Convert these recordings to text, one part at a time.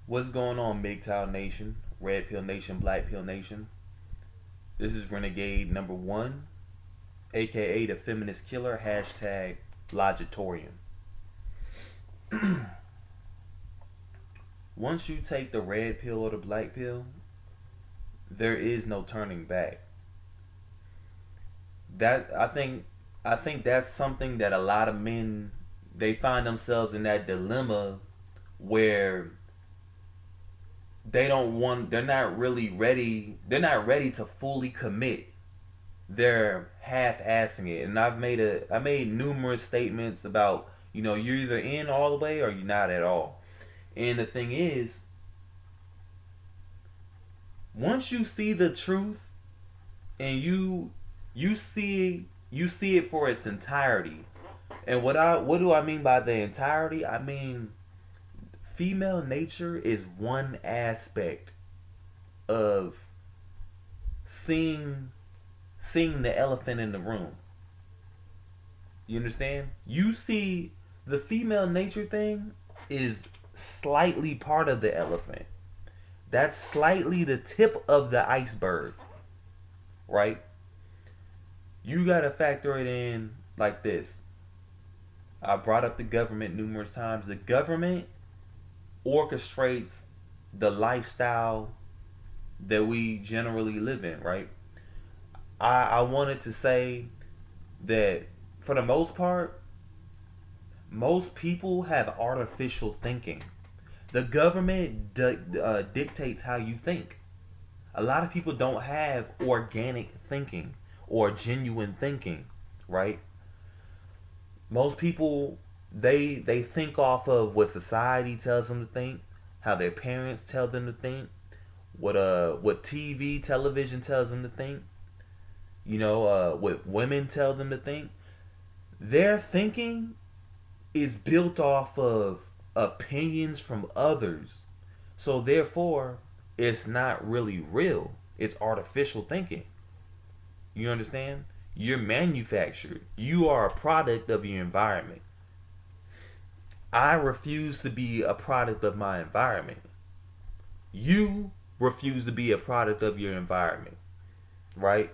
What's going on, MGTOW Nation, Red Pill Nation, Black Pill Nation? This is Renegade number one, aka the Feminist Killer, hashtag Logitorium. Once you take the red pill or the black pill, there is no turning back. That I think that's something that a lot of men, they find themselves in that dilemma where they're not really ready, they're not ready to fully commit. They're half-assing it. And I made numerous statements about, you're either in all the way or you're not at all. And the thing is, once you see the truth and you see it for its entirety. And what do I mean by the entirety? I mean, female nature is one aspect of seeing the elephant in the room. You understand? You see, the female nature thing is slightly part of the elephant. That's slightly the tip of the iceberg, right? You gotta factor it in like this. I brought up the government numerous times. The government orchestrates the lifestyle that we generally live in, right? I wanted to say that for the most part, most people have artificial thinking. The government dictates how you think. A lot of people don't have organic thinking or genuine thinking, right? Most people, they think off of what society tells them to think, how their parents tell them to think, what television tells them to think, what women tell them to think. Their thinking is built off of opinions from others. So therefore, it's not really real. It's artificial thinking. You understand? You're manufactured. You are a product of your environment. I refuse to be a product of my environment. You refuse to be a product of your environment. Right?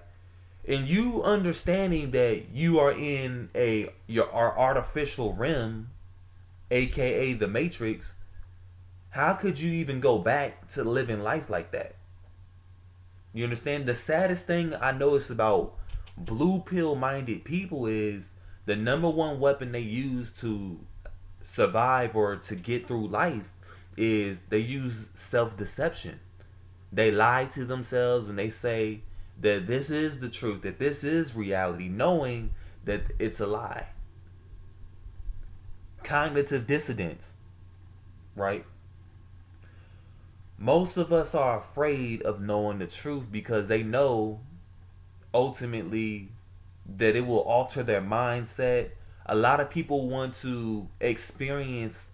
And you understanding that you are in our artificial realm, aka the Matrix, how could you even go back to living life like that? You understand? The saddest thing I notice about blue pill minded people is the number one weapon they use to survive or to get through life is they use self-deception. They lie to themselves and they say that this is the truth, that this is reality, knowing that it's a lie. Cognitive dissonance, right? Most of us are afraid of knowing the truth because they know ultimately that it will alter their mindset. A lot of people want to experience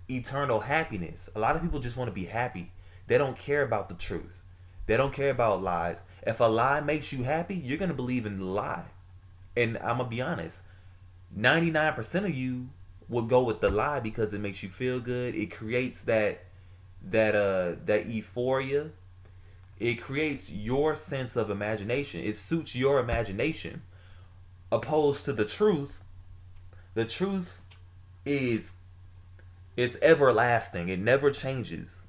eternal happiness. A lot of people just want to be happy. They don't care about the truth. They don't care about lies. If a lie makes you happy, you're going to believe in the lie. And I'm going to be honest, 99% of you will go with the lie because it makes you feel good. It creates that euphoria. It creates your sense of imagination. It suits your imagination. Opposed to the truth. The truth is, it's everlasting. It never changes.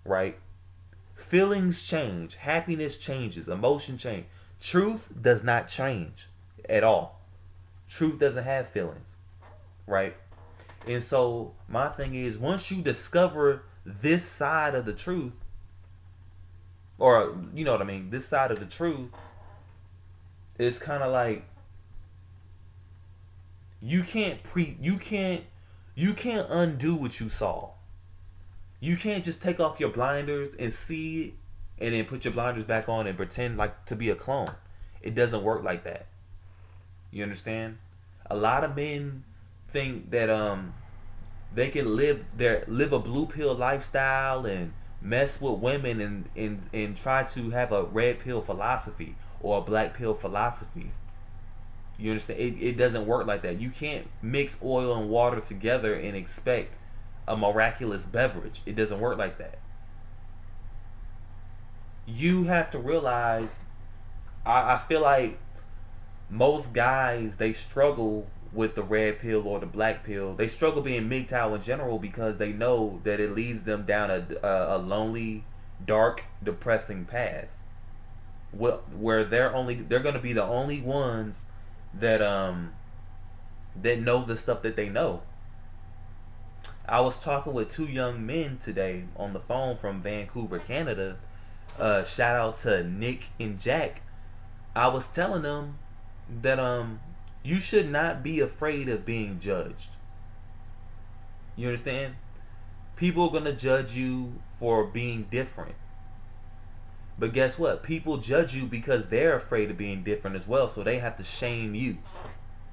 Right? Feelings change. Happiness changes. Emotion change. Truth does not change at all. Truth doesn't have feelings. Right? And so my thing is, once you discover this side of the truth, or you know what I mean, this side of the truth, it's kind of like you can't undo what you saw. You can't just take off your blinders and see it and then put your blinders back on and pretend like to be a clone. It doesn't work like that. You understand? A lot of men think that they can live a blue pill lifestyle and mess with women and try to have a red pill philosophy or a black pill philosophy. You understand? It doesn't work like that. You can't mix oil and water together and expect a miraculous beverage. It doesn't work like that. You have to realize, I feel like most guys, they struggle with the red pill or the black pill. They struggle being MGTOW in general because they know that it leads them down a lonely, dark, depressing path. Where they're gonna be the only ones that that know the stuff that they know. I was talking with two young men today on the phone from Vancouver, Canada. Shout out to Nick and Jack. I was telling them that you should not be afraid of being judged. You understand? People are gonna judge you for being different. But guess what? People judge you because they're afraid of being different as well, so they have to shame you.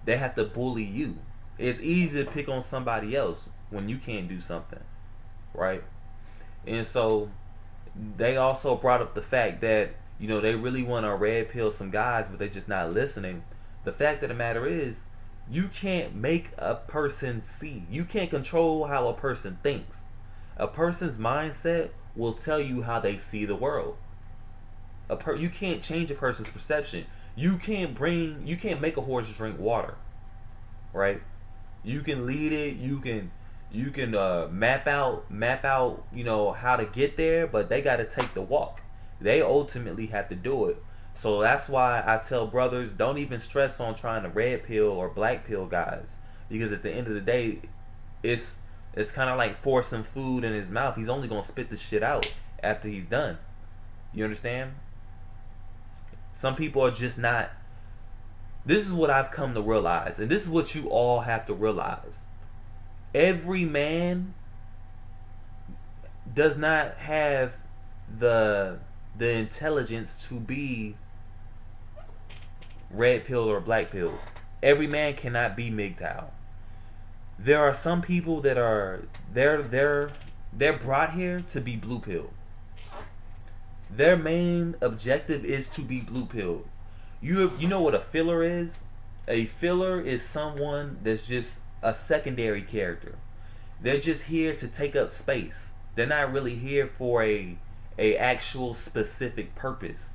They have to bully you. It's easy to pick on somebody else when you can't do something, right? And so they also brought up the fact that, they really want to red pill some guys, but they're just not listening. The fact of the matter is, you can't make a person see. You can't control how a person thinks. A person's mindset will tell you how they see the world. You can't change a person's perception. You can't make a horse drink water, right? You can lead it. You can map out how to get there, but they got to take the walk. They ultimately have to do it. So that's why I tell brothers, don't even stress on trying to red pill or black pill guys, because at the end of the day, it's kind of like forcing food in his mouth. He's only gonna spit the shit out after he's done. You understand? Some people are just not. This is what I've come to realize, and this is what you all have to realize. Every man does not have the intelligence to be red pill or black pill. Every man cannot be MGTOW. There are some people that are they're brought here to be blue pill. Their main objective is to be blue pilled. You know what a filler is? A filler is someone that's just a secondary character. They're just here to take up space. They're not really here for a actual specific purpose.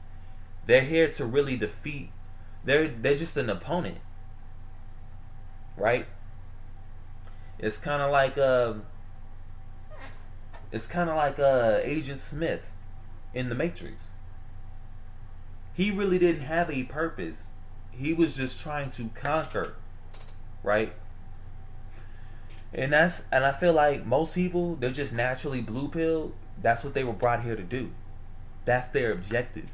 They're here to really defeat. They're just an opponent, right? It's kind of like Agent Smith in the Matrix. He really didn't have a purpose. He was just trying to conquer, right? And I feel like most people, they're just naturally blue pilled. That's what they were brought here to do. That's their objective.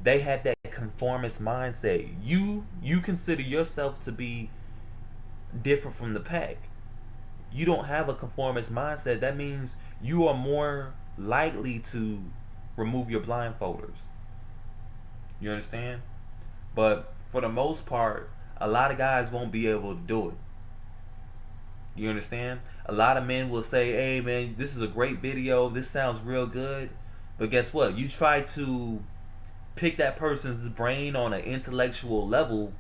They had that conformist mindset. You consider yourself to be different from the pack. You don't have a conformist mindset. That means you are more likely to remove your blindfolders. You understand? But for the most part, a lot of guys won't be able to do it. You understand? A lot of men will say, hey man, this is a great video, this sounds real good. But guess what? You try to pick that person's brain on an intellectual level,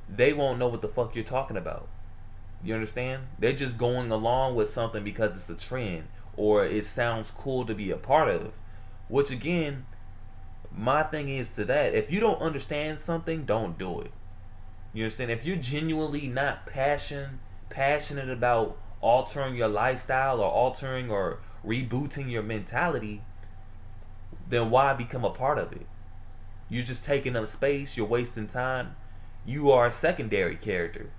they won't know what the fuck you're talking about. You understand? They're just going along with something because it's a trend or it sounds cool to be a part of. Which again, my thing is to that, if you don't understand something, don't do it. You understand? If you're genuinely not passionate about altering your lifestyle or altering or rebooting your mentality, then why become a part of it? You're just taking up space, you're wasting time. You are a secondary character,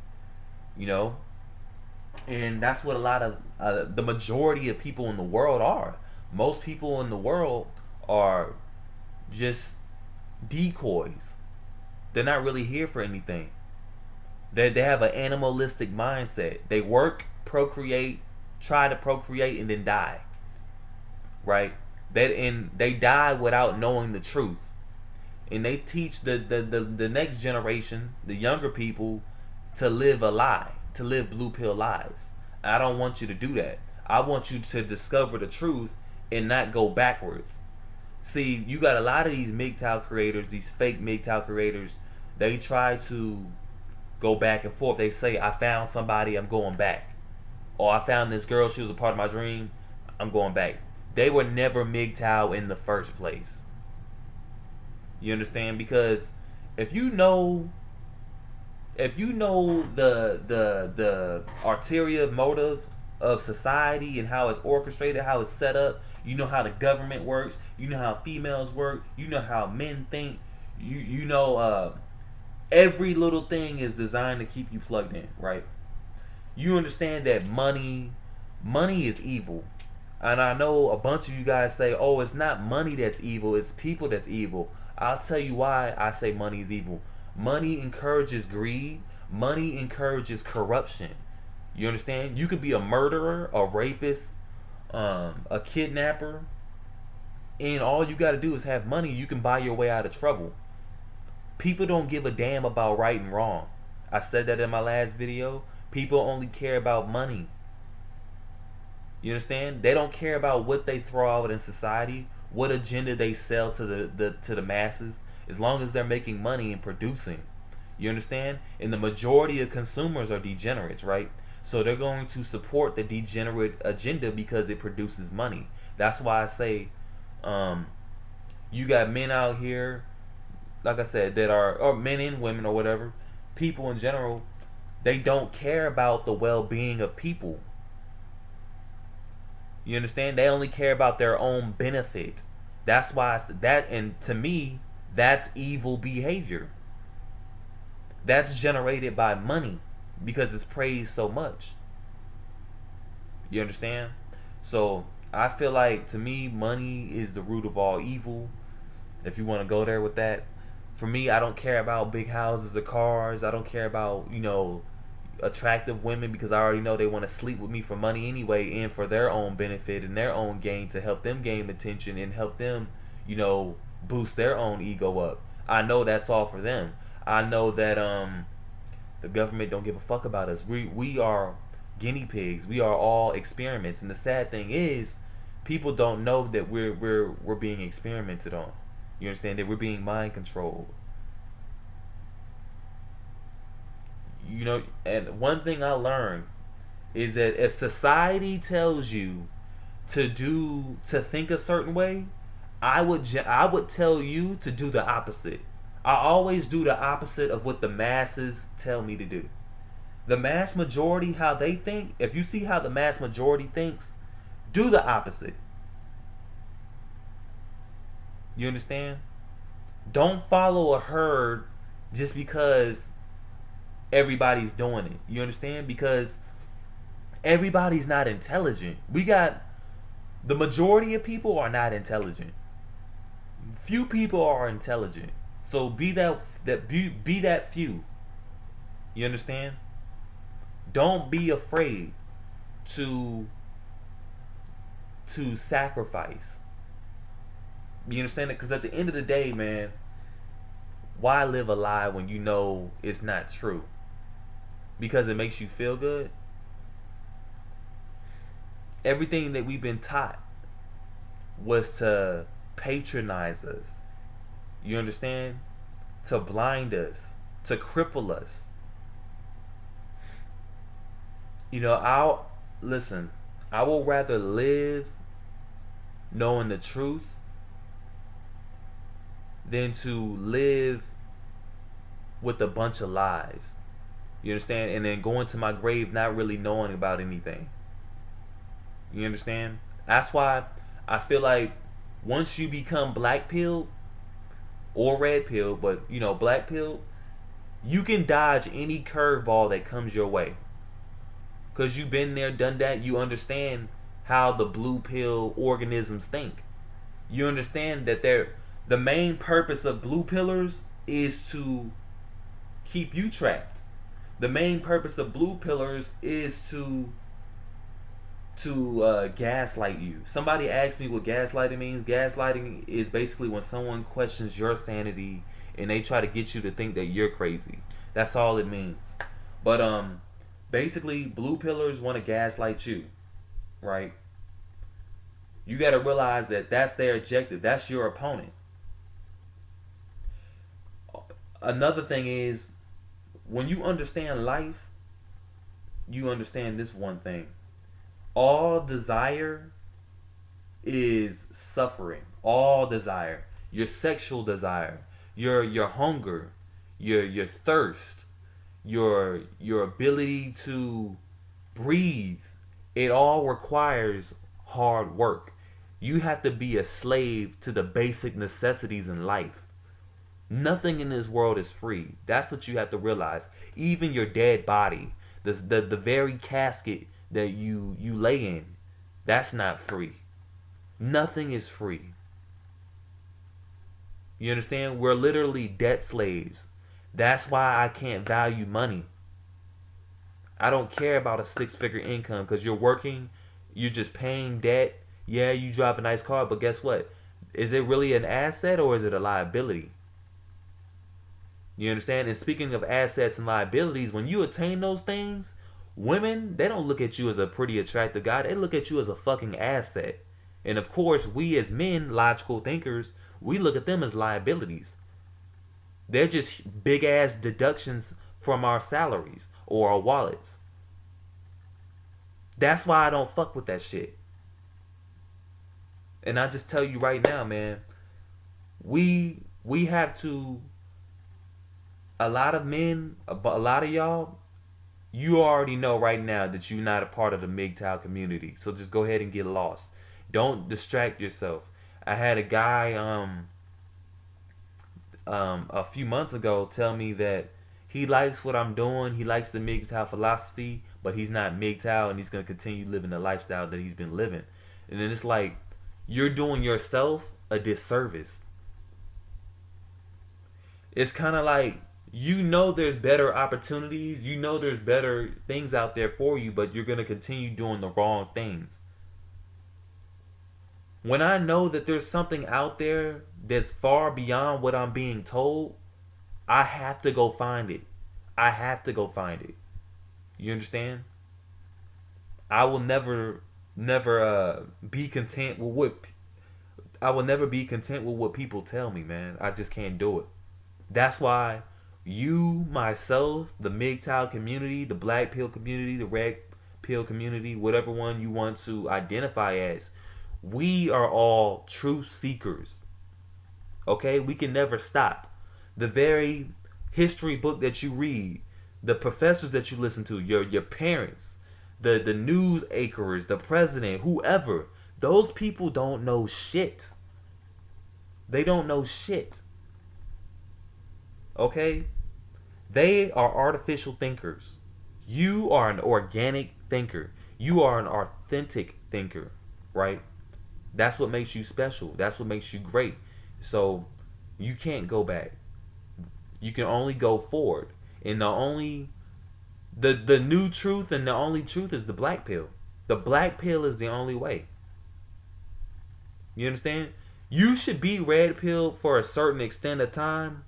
and that's what a lot of the majority of people in the world are. Most people in the world are just decoys. They're not really here for anything. They have an animalistic mindset. They work, procreate, try to procreate, and then die. Right? They die without knowing the truth. And they teach the next generation, the younger people, to live a lie, to live blue pill lies. I don't want you to do that. I want you to discover the truth and not go backwards. See, you got a lot of these MGTOW creators, these fake MGTOW creators, they try to go back and forth. They say, I found somebody, I'm going back. Or I found this girl, she was a part of my dream, I'm going back. They were never MGTOW in the first place. You understand? Because if you know the arterial motive of society and how it's orchestrated, how it's set up, you know how the government works, you know how females work, you know how men think, you know every little thing is designed to keep you plugged in, right? You understand that money is evil. And I know a bunch of you guys say, oh, it's not money that's evil, it's people that's evil. I'll tell you why I say money is evil. Money encourages greed. Money encourages corruption. You understand? You could be a murderer, a rapist, a kidnapper, and all you got to do is have money. You can buy your way out of trouble. People don't give a damn about right and wrong. I said that in my last video. People only care about money. You understand? They don't care about what they throw out in society, what agenda they sell to the masses, as long as they're making money and producing. You understand? And the majority of consumers are degenerates, right? So they're going to support the degenerate agenda because it produces money. That's why I say, you got men out here, like I said, that are, or men and women or whatever, people in general, they don't care about the well-being of people. You understand? They only care about their own benefit. That's why I said that, and to me, that's evil behavior. That's generated by money because it's praised so much. You understand? So I feel like, to me, money is the root of all evil. If you want to go there with that, for me, I don't care about big houses or cars. I don't care about, attractive women, because I already know they want to sleep with me for money anyway, and for their own benefit and their own gain, to help them gain attention and help them, boost their own ego up. I know that's all for them. I know that the government don't give a fuck about us. We are guinea pigs. We are all experiments. And the sad thing is, people don't know that we're being experimented on. You understand? That we're being mind controlled. And one thing I learned is that if society tells you to think a certain way, I would tell you to do the opposite. I always do the opposite of what the masses tell me to do. The mass majority, how they think, if you see how the mass majority thinks, do the opposite. You understand? Don't follow a herd just because everybody's doing it. You understand? Because everybody's not intelligent. The majority of people are not intelligent. Few people are intelligent. So be that few. You understand? Don't be afraid to sacrifice. You understand it? Because at the end of the day, man, why live a lie when you know it's not true? Because it makes you feel good. Everything that we've been taught was to patronize us. You understand? To blind us, to cripple us. I will rather live knowing the truth than to live with a bunch of lies. You understand? And then going to my grave not really knowing about anything. You understand? That's why I feel like once you become black pilled or red pilled, but black pilled, you can dodge any curveball that comes your way. Because you've been there, done that. You understand how the blue pill organisms think. You understand that the main purpose of blue pillars is to keep you trapped. The main purpose of blue pillars is to gaslight you. Somebody asked me what gaslighting means. Gaslighting is basically when someone questions your sanity and they try to get you to think that you're crazy. That's all it means. But basically, blue pillars want to gaslight you, right? You got to realize that that's their objective. That's your opponent. Another thing is, when you understand life, you understand this one thing. All desire is suffering. All desire, your sexual desire, your hunger, your thirst, your ability to breathe, it all requires hard work. You have to be a slave to the basic necessities in life. Nothing in this world is free. That's what you have to realize. Even your dead body, the very casket that you lay in, that's not free. Nothing is free. You understand? We're literally debt slaves. That's why I can't value money. I don't care about a six-figure income because you're working, you're just paying debt. Yeah, you drive a nice car, but guess what? Is it really an asset or is it a liability? You understand? And speaking of assets and liabilities, when you attain those things, women, they don't look at you as a pretty attractive guy. They look at you as a fucking asset. And of course, we as men, logical thinkers, we look at them as liabilities. They're just big ass deductions from our salaries or our wallets. That's why I don't fuck with that shit. And I just tell you right now, man, we have to, a lot of men, a lot of y'all, you already know right now that you're not a part of the MGTOW community. So just go ahead and get lost. Don't distract yourself. I had a guy a few months ago tell me that he likes what I'm doing. He likes the MGTOW philosophy, but he's not MGTOW and he's going to continue living the lifestyle that he's been living. And then it's like, you're doing yourself a disservice. It's kind of like, you know there's better opportunities, you know there's better things out there for you, but you're going to continue doing the wrong things. When I know that there's something out there that's far beyond what I'm being told, I have to go find it. I have to go find it. You understand? I will never be content with what people tell me, man. I just can't do it. That's why you, myself, the MGTOW community, the black pill community, the red pill community, whatever one you want to identify as, we are all truth seekers. Okay? We can never stop. The very history book that you read, the professors that you listen to, your parents, the news anchors, the president, whoever, those people don't know shit. They don't know shit. Okay? They are artificial thinkers. You are an organic thinker. You are an authentic thinker, right? That's what makes you special. That's what makes you great. So you can't go back. You can only go forward. And the new truth and the only truth is the black pill. The black pill is the only way. You understand? You should be red pill for a certain extent of time,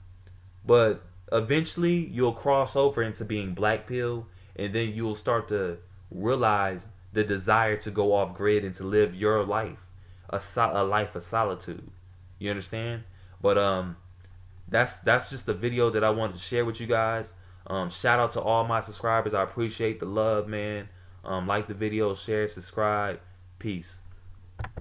but eventually you'll cross over into being black pill, and then you'll start to realize the desire to go off grid and to live your life, a life of solitude. You understand? But that's just the video that I wanted to share with you guys. Shout out to all my subscribers. I appreciate the love, man. Like the video, share, subscribe. Peace.